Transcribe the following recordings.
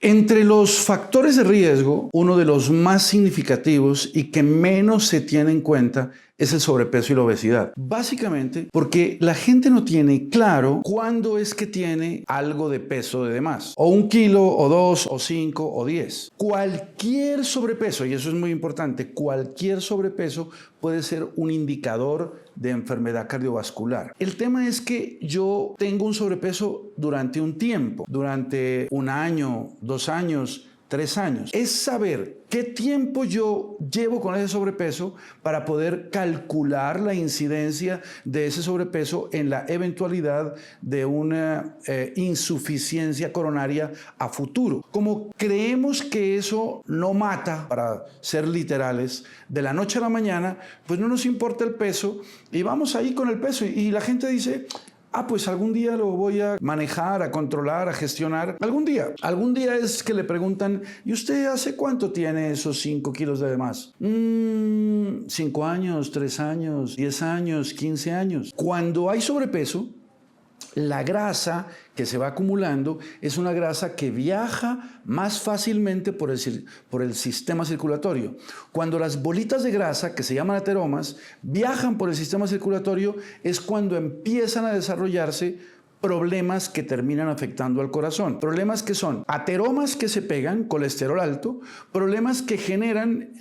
Entre los factores de riesgo, uno de los más significativos y que menos se tiene en cuenta es el sobrepeso y la obesidad. Básicamente porque la gente no tiene claro cuándo es que tiene algo de peso de más. O 1 kilo, o 2, o 5, o 10. Cualquier sobrepeso, y eso es muy importante, cualquier sobrepeso puede ser un indicador de enfermedad cardiovascular. El tema es que yo tengo un sobrepeso durante un tiempo, durante 1 año, 2 años, 3 años. Es saber qué tiempo yo llevo con ese sobrepeso para poder calcular la incidencia de ese sobrepeso en la eventualidad de una insuficiencia coronaria a futuro. Como creemos que eso no mata, para ser literales, de la noche a la mañana, pues no nos importa el peso y vamos ahí con el peso y la gente dice: pues algún día lo voy a manejar, a controlar, a gestionar. Algún día. Algún día es que le preguntan: ¿y usted hace cuánto tiene esos 5 kilos de más? 5 años, 3 años, 10 años, 15 años. Cuando hay sobrepeso, la grasa que se va acumulando es una grasa que viaja más fácilmente por el sistema circulatorio. Cuando las bolitas de grasa, que se llaman ateromas, viajan por el sistema circulatorio, es cuando empiezan a desarrollarse problemas que terminan afectando al corazón. Problemas que son ateromas que se pegan, colesterol alto, problemas que generan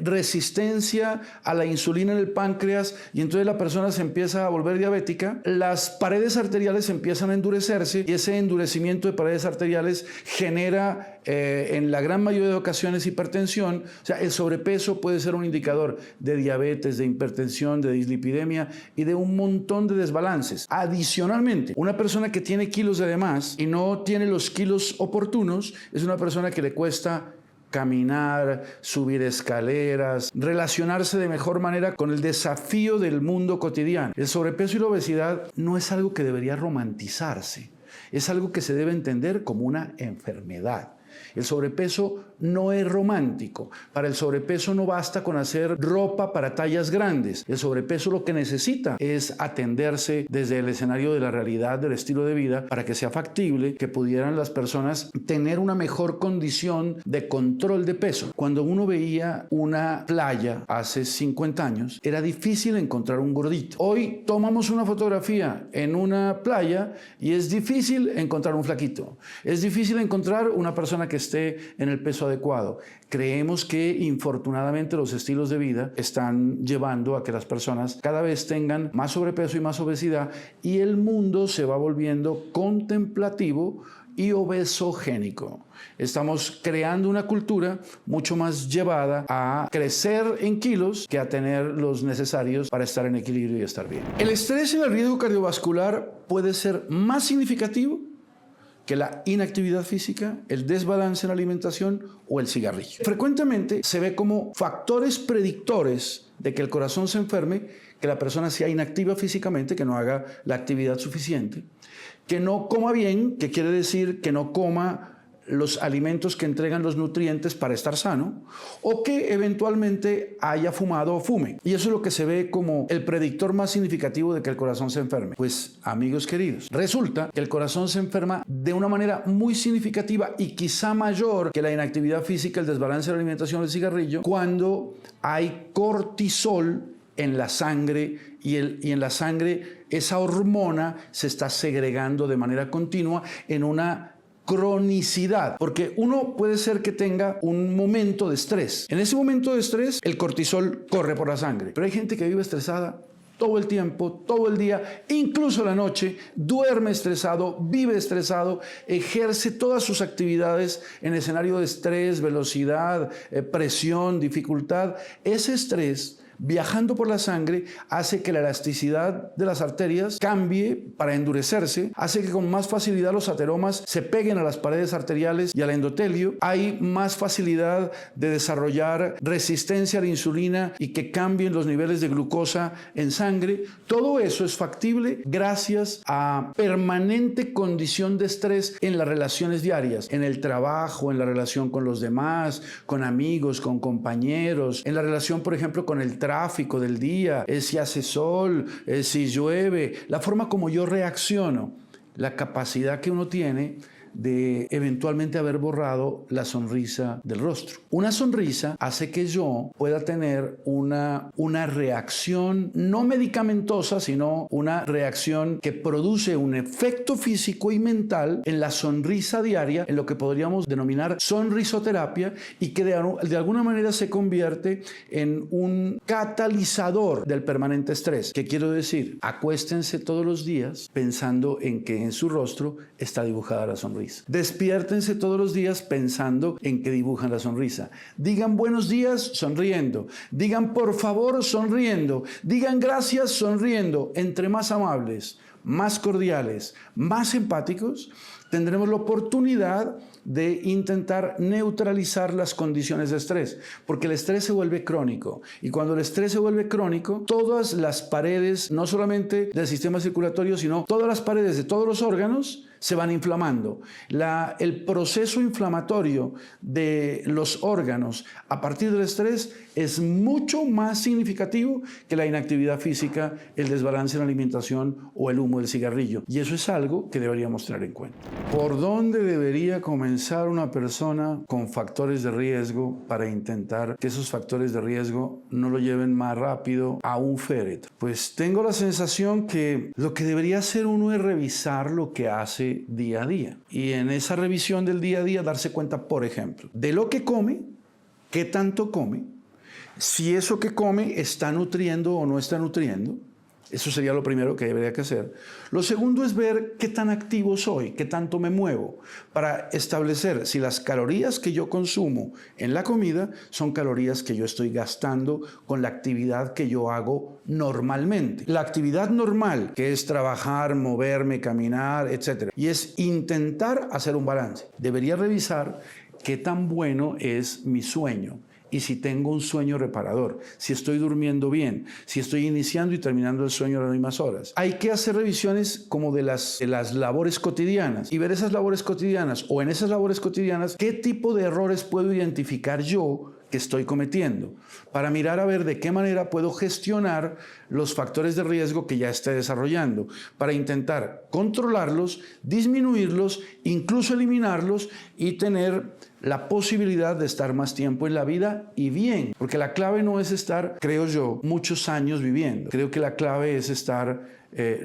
resistencia a la insulina en el páncreas y entonces la persona se empieza a volver diabética, las paredes arteriales empiezan a endurecerse y ese endurecimiento de paredes arteriales genera en la gran mayoría de ocasiones hipertensión. O sea, el sobrepeso puede ser un indicador de diabetes, de hipertensión, de dislipidemia y de un montón de desbalances. Adicionalmente, una persona que tiene kilos de más y no tiene los kilos oportunos es una persona que le cuesta caminar, subir escaleras, relacionarse de mejor manera con el desafío del mundo cotidiano. El sobrepeso y la obesidad no es algo que debería romantizarse, es algo que se debe entender como una enfermedad. El sobrepeso no es romántico. Para el sobrepeso no basta con hacer ropa para tallas grandes. El sobrepeso lo que necesita es atenderse desde el escenario de la realidad del estilo de vida para que sea factible que pudieran las personas tener una mejor condición de control de peso. Cuando uno veía una playa hace 50 años, era difícil encontrar un gordito. Hoy tomamos una fotografía en una playa y es difícil encontrar un flaquito. Es difícil encontrar una persona que esté en el peso adecuado. Creemos que infortunadamente los estilos de vida están llevando a que las personas cada vez tengan más sobrepeso y más obesidad y el mundo se va volviendo contemplativo y obesogénico. Estamos creando una cultura mucho más llevada a crecer en kilos que a tener los necesarios para estar en equilibrio y estar bien. El estrés y el riesgo cardiovascular puede ser más significativo que la inactividad física, el desbalance en la alimentación o el cigarrillo. Frecuentemente se ve como factores predictores de que el corazón se enferme, que la persona sea inactiva físicamente, que no haga la actividad suficiente, que no coma bien, que quiere decir que no coma los alimentos que entregan los nutrientes para estar sano, o que eventualmente haya fumado o fume. Y eso es lo que se ve como el predictor más significativo de que el corazón se enferme. Pues, amigos queridos, resulta que el corazón se enferma de una manera muy significativa y quizá mayor que la inactividad física, el desbalance de la alimentación, el cigarrillo, cuando hay cortisol en la sangre y en la sangre esa hormona se está segregando de manera continua en una cronicidad, porque uno puede ser que tenga un momento de estrés. En ese momento de estrés, el cortisol corre por la sangre, pero hay gente que vive estresada todo el tiempo, todo el día, incluso la noche, duerme estresado, vive estresado, ejerce todas sus actividades en escenario de estrés, velocidad, presión, dificultad. Ese estrés, viajando por la sangre, hace que la elasticidad de las arterias cambie para endurecerse, hace que con más facilidad los ateromas se peguen a las paredes arteriales y al endotelio. Hay más facilidad de desarrollar resistencia a la insulina y que cambien los niveles de glucosa en sangre. Todo eso es factible gracias a permanente condición de estrés en las relaciones diarias, en el trabajo, en la relación con los demás, con amigos, con compañeros, en la relación, por ejemplo, con el tráfico del día, si hace sol, si llueve, la forma como yo reacciono, la capacidad que uno tiene de eventualmente haber borrado la sonrisa del rostro. Una sonrisa hace que yo pueda tener una reacción no medicamentosa, sino una reacción que produce un efecto físico y mental en la sonrisa diaria, en lo que podríamos denominar sonrisoterapia, y que de alguna manera se convierte en un catalizador del permanente estrés. ¿Qué quiero decir? Acuéstense todos los días pensando en que en su rostro está dibujada la sonrisa. Despiértense todos los días pensando en que dibujan la sonrisa. Digan buenos días sonriendo. Digan por favor sonriendo. Digan gracias sonriendo. Entre más amables, más cordiales, más empáticos, tendremos la oportunidad de intentar neutralizar las condiciones de estrés, porque el estrés se vuelve crónico, y cuando el estrés se vuelve crónico, todas las paredes, no solamente del sistema circulatorio, sino todas las paredes de todos los órganos se van inflamando. El proceso inflamatorio de los órganos a partir del estrés es mucho más significativo que la inactividad física, el desbalance en la alimentación o el humo del cigarrillo, y eso es algo que deberíamos tener en cuenta. ¿Por dónde debería comenzar una persona con factores de riesgo para intentar que esos factores de riesgo no lo lleven más rápido a un féretro? Pues tengo la sensación que lo que debería hacer uno es revisar lo que hace día a día, y en esa revisión del día a día darse cuenta, por ejemplo, de lo que come, qué tanto come, si eso que come está nutriendo o no está nutriendo. Eso sería lo primero que debería que hacer. Lo segundo es ver qué tan activo soy, qué tanto me muevo, para establecer si las calorías que yo consumo en la comida son calorías que yo estoy gastando con la actividad que yo hago normalmente. La actividad normal, que es trabajar, moverme, caminar, etc. Y es intentar hacer un balance. Debería revisar qué tan bueno es mi sueño. Y si tengo un sueño reparador, si estoy durmiendo bien, si estoy iniciando y terminando el sueño a las mismas horas. Hay que hacer revisiones como de las labores cotidianas y ver esas labores cotidianas, o en esas labores cotidianas, qué tipo de errores puedo identificar yo que estoy cometiendo, para mirar a ver de qué manera puedo gestionar los factores de riesgo que ya esté desarrollando, para intentar controlarlos, disminuirlos, incluso eliminarlos, y tener la posibilidad de estar más tiempo en la vida y bien. Porque la clave no es estar, creo yo, muchos años viviendo. Creo que la clave es estar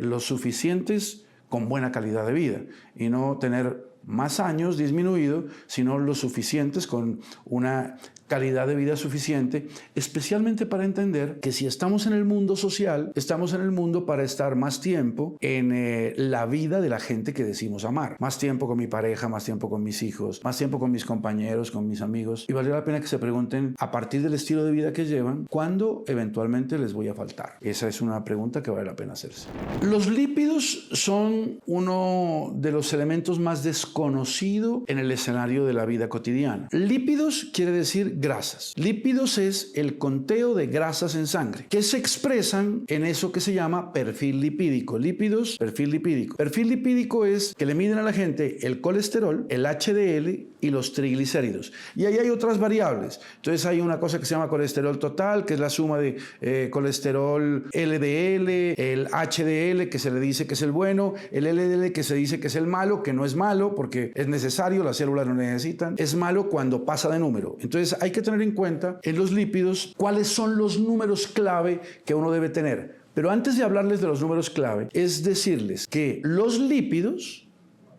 lo suficientes con buena calidad de vida, y no tener más años disminuido, sino lo suficientes con una calidad de vida suficiente, especialmente para entender que si estamos en el mundo social, estamos en el mundo para estar más tiempo en la vida de la gente que decimos amar. Más tiempo con mi pareja, más tiempo con mis hijos, más tiempo con mis compañeros, con mis amigos. Y vale la pena que se pregunten, a partir del estilo de vida que llevan, ¿cuándo eventualmente les voy a faltar? Esa es una pregunta que vale la pena hacerse. Los lípidos son uno de los elementos más desconocidos en el escenario de la vida cotidiana. Lípidos quiere decir grasas. Lípidos es el conteo de grasas en sangre, que se expresan en eso que se llama perfil lipídico. Lípidos, perfil lipídico. Perfil lipídico es que le miden a la gente el colesterol, el HDL y los triglicéridos. Y ahí hay otras variables. Entonces hay una cosa que se llama colesterol total, que es la suma de colesterol LDL, el HDL, que se le dice que es el bueno, el LDL, que se dice que es el malo, que no es malo porque es necesario, las células lo necesitan. Es malo cuando pasa de número. Entonces hay que tener en cuenta en los lípidos cuáles son los números clave que uno debe tener. Pero antes de hablarles de los números clave, es decirles que los lípidos,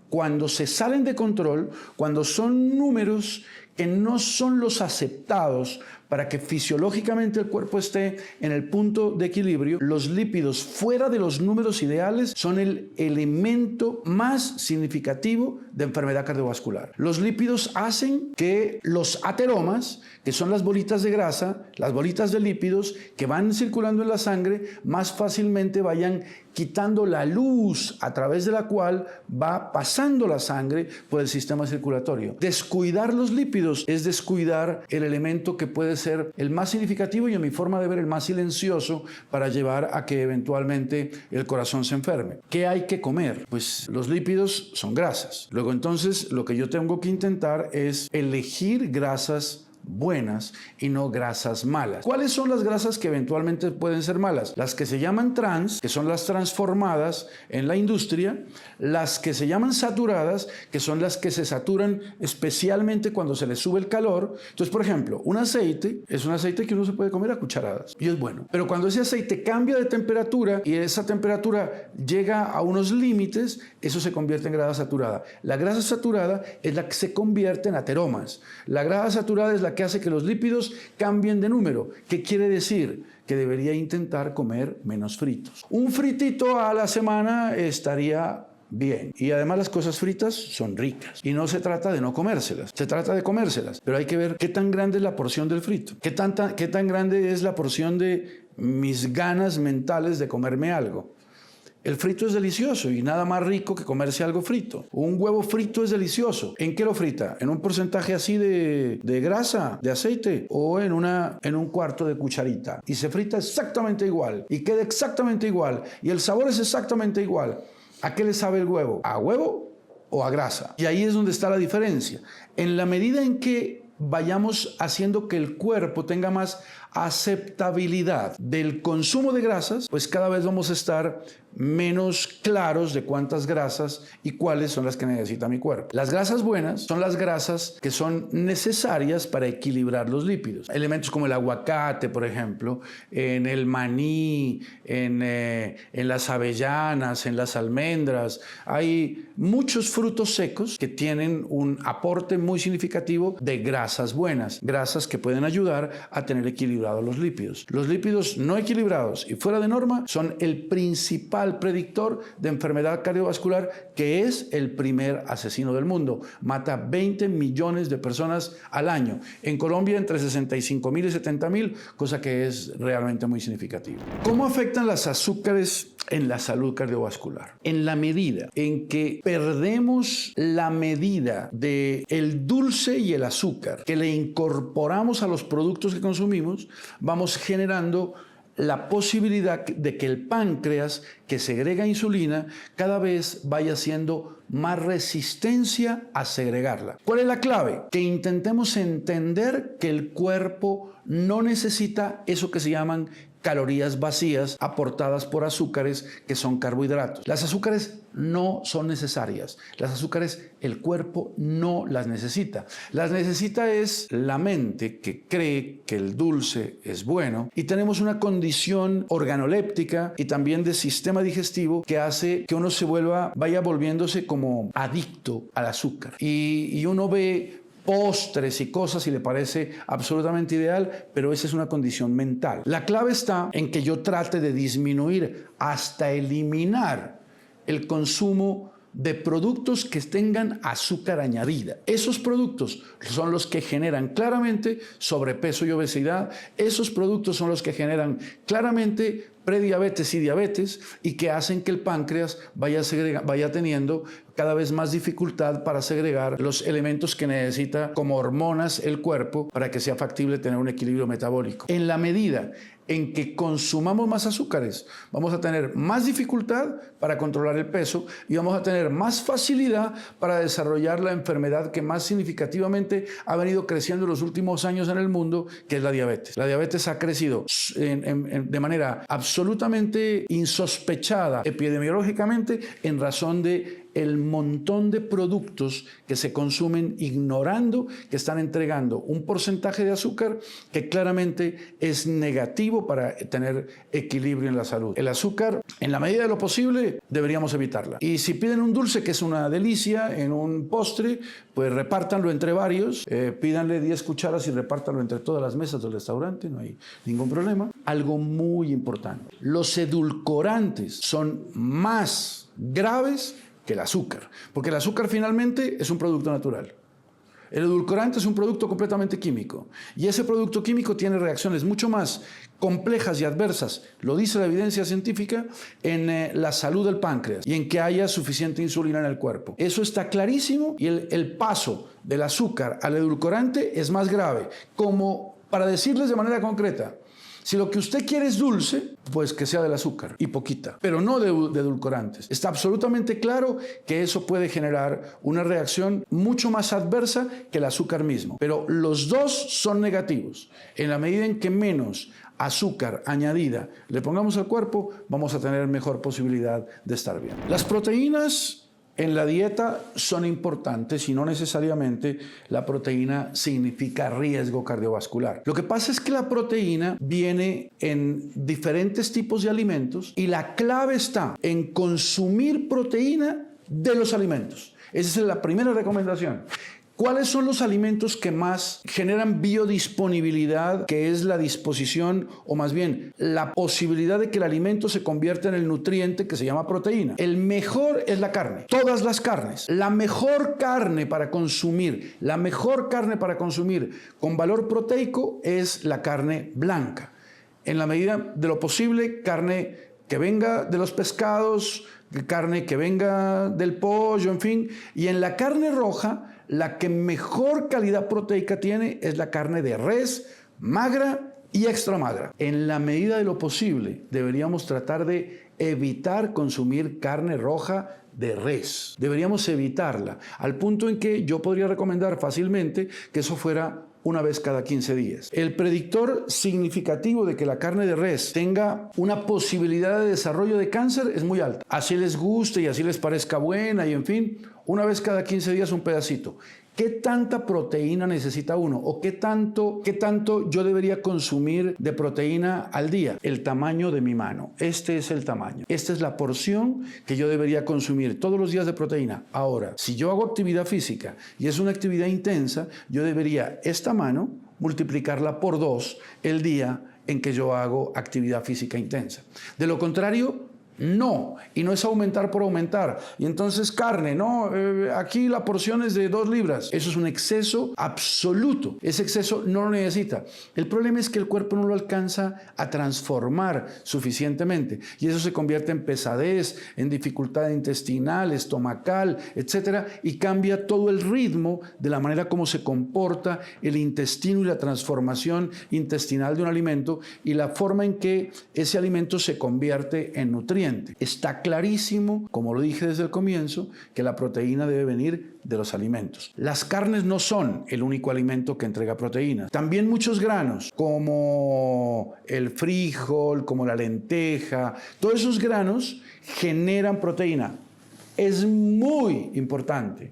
cuando se salen de control, cuando son números que no son los aceptados para que fisiológicamente el cuerpo esté en el punto de equilibrio, los lípidos fuera de los números ideales son el elemento más significativo de enfermedad cardiovascular. Los lípidos hacen que los ateromas, que son las bolitas de grasa, las bolitas de lípidos que van circulando en la sangre, más fácilmente vayan quitando la luz a través de la cual va pasando la sangre por el sistema circulatorio. Descuidar los lípidos es descuidar el elemento que puede ser el más significativo y, en mi forma de ver, el más silencioso para llevar a que eventualmente el corazón se enferme. ¿Qué hay que comer? Pues los lípidos son grasas. Luego, entonces, lo que yo tengo que intentar es elegir grasas buenas y no grasas malas. ¿Cuáles son las grasas que eventualmente pueden ser malas? Las que se llaman trans, que son las transformadas en la industria, las que se llaman saturadas, que son las que se saturan especialmente cuando se les sube el calor. Entonces, por ejemplo, un aceite es un aceite que uno se puede comer a cucharadas y es bueno. Pero cuando ese aceite cambia de temperatura y esa temperatura llega a unos límites, eso se convierte en grasa saturada. La grasa saturada es la que se convierte en ateromas. La grasa saturada es la que hace que los lípidos cambien de número. ¿Qué quiere decir? Que debería intentar comer menos fritos. Un fritito a la semana estaría bien. Y además las cosas fritas son ricas. Y no se trata de no comérselas, se trata de comérselas. Pero hay que ver qué tan grande es la porción del frito. Qué tan grande es la porción de mis ganas mentales de comerme algo. El frito es delicioso y nada más rico que comerse algo frito. Un huevo frito es delicioso. ¿En qué lo frita? ¿En un porcentaje así de grasa, de aceite? ¿O en un cuarto de cucharita? Y se frita exactamente igual. Y queda exactamente igual. Y el sabor es exactamente igual. ¿A qué le sabe el huevo? ¿A huevo o a grasa? Y ahí es donde está la diferencia. En la medida en que vayamos haciendo que el cuerpo tenga más aceptabilidad del consumo de grasas, pues cada vez vamos a estar menos claros de cuántas grasas y cuáles son las que necesita mi cuerpo. Las grasas buenas son las grasas que son necesarias para equilibrar los lípidos. Elementos como el aguacate, por ejemplo, en el maní, en las avellanas, en las almendras. Hay muchos frutos secos que tienen un aporte muy significativo de grasas buenas, grasas que pueden ayudar a tener equilibrados los lípidos. Los lípidos no equilibrados y fuera de norma son el principal predictor de enfermedad cardiovascular, que es el primer asesino del mundo. Mata 20 millones de personas al año. En Colombia entre 65.000 y 70.000, cosa que es realmente muy significativa. ¿Cómo afectan las azúcares en la salud cardiovascular? En la medida en que perdemos la medida del dulce y el azúcar que le incorporamos a los productos que consumimos, vamos generando la posibilidad de que el páncreas, que segrega insulina, cada vez vaya siendo más resistencia a segregarla. ¿Cuál es la clave? Que intentemos entender que el cuerpo no necesita eso que se llaman calorías vacías aportadas por azúcares, que son carbohidratos. Las azúcares no son necesarias. Las azúcares el cuerpo no las necesita. Las necesita es la mente, que cree que el dulce es bueno, y tenemos una condición organoléptica y también de sistema digestivo que hace que uno vaya volviéndose como adicto al azúcar. Y uno ve postres y cosas y le parece absolutamente ideal, pero esa es una condición mental. La clave está en que yo trate de disminuir hasta eliminar el consumo de productos que tengan azúcar añadida. Esos productos son los que generan claramente sobrepeso y obesidad. Esos productos son los que generan claramente prediabetes y diabetes, y que hacen que el páncreas vaya teniendo cada vez más dificultad para segregar los elementos que necesita como hormonas el cuerpo para que sea factible tener un equilibrio metabólico. En la medida en que consumamos más azúcares, vamos a tener más dificultad para controlar el peso y vamos a tener más facilidad para desarrollar la enfermedad que más significativamente ha venido creciendo en los últimos años en el mundo, que es la diabetes. La diabetes ha crecido de manera absolutamente insospechada epidemiológicamente en razón de el montón de productos que se consumen ignorando que están entregando un porcentaje de azúcar que claramente es negativo para tener equilibrio en la salud. El azúcar, en la medida de lo posible, deberíamos evitarla. Y si piden un dulce, que es una delicia, en un postre, pues repártanlo entre varios, pídanle 10 cucharas y repártanlo entre todas las mesas del restaurante, no hay ningún problema. Algo muy importante, los edulcorantes son más graves que el azúcar, porque el azúcar finalmente es un producto natural. El edulcorante es un producto completamente químico, y ese producto químico tiene reacciones mucho más complejas y adversas, lo dice la evidencia científica, en la salud del páncreas y en que haya suficiente insulina en el cuerpo. Eso está clarísimo, y el paso del azúcar al edulcorante es más grave. Como para decirles de manera concreta, Si lo que usted quiere es dulce, pues que sea del azúcar y poquita, pero no de edulcorantes. Está absolutamente claro que eso puede generar una reacción mucho más adversa que el azúcar mismo. Pero los dos son negativos. En la medida en que menos azúcar añadida le pongamos al cuerpo, vamos a tener mejor posibilidad de estar bien. Las proteínas en la dieta son importantes y no necesariamente la proteína significa riesgo cardiovascular. Lo que pasa es que la proteína viene en diferentes tipos de alimentos y la clave está en consumir proteína de los alimentos. Esa es la primera recomendación. ¿Cuáles son los alimentos que más generan biodisponibilidad, que es la disposición o más bien la posibilidad de que el alimento se convierta en el nutriente que se llama proteína? El mejor es la carne, todas las carnes. La mejor carne para consumir con valor proteico es la carne blanca. En la medida de lo posible, carne que venga de los pescados, carne que venga del pollo, en fin. Y en la carne roja, la que mejor calidad proteica tiene es la carne de res, magra y extra magra. En la medida de lo posible, deberíamos tratar de evitar consumir carne roja de res. Deberíamos evitarla, al punto en que yo podría recomendar fácilmente que eso fuera una vez cada 15 días. El predictor significativo de que la carne de res tenga una posibilidad de desarrollo de cáncer es muy alta. Así les guste y así les parezca buena y en fin, una vez cada 15 días un pedacito. ¿Qué tanta proteína necesita uno? ¿O qué tanto yo debería consumir de proteína al día? El tamaño de mi mano. Este es el tamaño. Esta es la porción que yo debería consumir todos los días de proteína. Ahora, si yo hago actividad física y es una actividad intensa, yo debería esta mano multiplicarla por 2 el día en que yo hago actividad física intensa. De lo contrario, no, y no es aumentar por aumentar. Y entonces carne, no, aquí la porción es de 2 libras. Eso es un exceso absoluto. Ese exceso no lo necesita. El problema es que el cuerpo no lo alcanza a transformar suficientemente. Y eso se convierte en pesadez, en dificultad intestinal, estomacal, etc. Y cambia todo el ritmo de la manera como se comporta el intestino y la transformación intestinal de un alimento y la forma en que ese alimento se convierte en nutriente. Está clarísimo, como lo dije desde el comienzo, que la proteína debe venir de los alimentos. Las carnes no son el único alimento que entrega proteínas. También muchos granos, como el frijol, como la lenteja, todos esos granos generan proteína. Es muy importante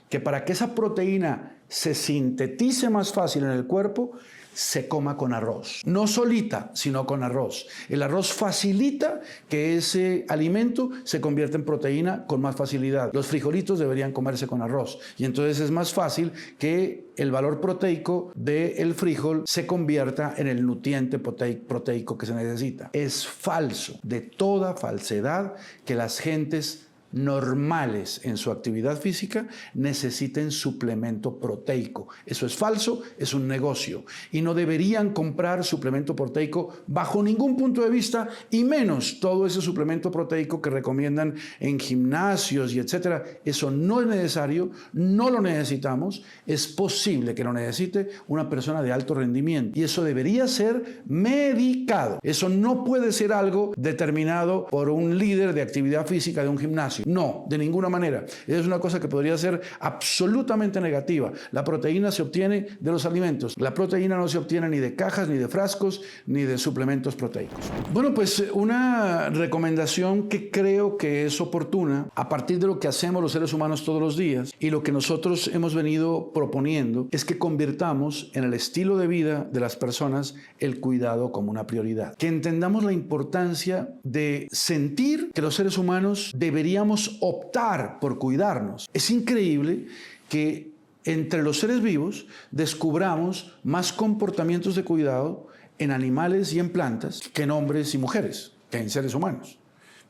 que para que esa proteína se sintetice más fácil en el cuerpo, se coma con arroz. No solita, sino con arroz. El arroz facilita que ese alimento se convierta en proteína con más facilidad. Los frijolitos deberían comerse con arroz. Y entonces es más fácil que el valor proteico del frijol se convierta en el nutriente proteico que se necesita. Es falso, de toda falsedad, que las gentes normales en su actividad física necesiten suplemento proteico. Eso es falso, es un negocio y no deberían comprar suplemento proteico bajo ningún punto de vista, y menos todo ese suplemento proteico que recomiendan en gimnasios y etcétera. Eso no es necesario, no lo necesitamos. Es posible que lo necesite una persona de alto rendimiento y eso debería ser medicado. Eso no puede ser algo determinado por un líder de actividad física de un gimnasio. No, de ninguna manera. Es una cosa que podría ser absolutamente negativa. La proteína se obtiene de los alimentos. La proteína no se obtiene ni de cajas, ni de frascos, ni de suplementos proteicos. Bueno, pues una recomendación que creo que es oportuna a partir de lo que hacemos los seres humanos todos los días y lo que nosotros hemos venido proponiendo es que convirtamos en el estilo de vida de las personas el cuidado como una prioridad. Que entendamos la importancia de sentir que los seres humanos deberíamos optar por cuidarnos. Es increíble que entre los seres vivos descubramos más comportamientos de cuidado en animales y en plantas que en hombres y mujeres, que en seres humanos.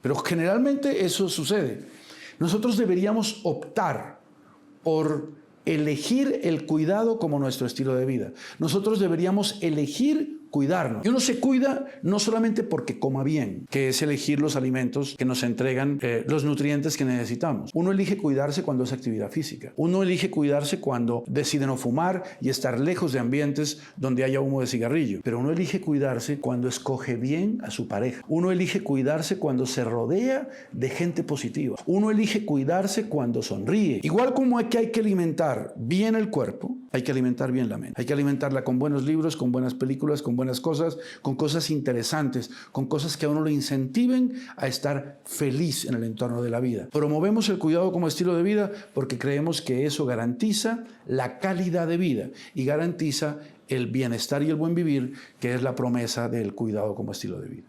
Pero generalmente eso sucede. Nosotros deberíamos optar por elegir el cuidado como nuestro estilo de vida. Nosotros deberíamos elegir cuidarnos. Y uno se cuida no solamente porque coma bien, que es elegir los alimentos que nos entregan los nutrientes que necesitamos. Uno elige cuidarse cuando hace actividad física. Uno elige cuidarse cuando decide no fumar y estar lejos de ambientes donde haya humo de cigarrillo. Pero uno elige cuidarse cuando escoge bien a su pareja. Uno elige cuidarse cuando se rodea de gente positiva. Uno elige cuidarse cuando sonríe. Igual como hay que alimentar bien el cuerpo, hay que alimentar bien la mente. Hay que alimentarla con buenos libros, con buenas películas, con buenas cosas, con cosas interesantes, con cosas que a uno le incentiven a estar feliz en el entorno de la vida. Promovemos el cuidado como estilo de vida porque creemos que eso garantiza la calidad de vida y garantiza el bienestar y el buen vivir, que es la promesa del cuidado como estilo de vida.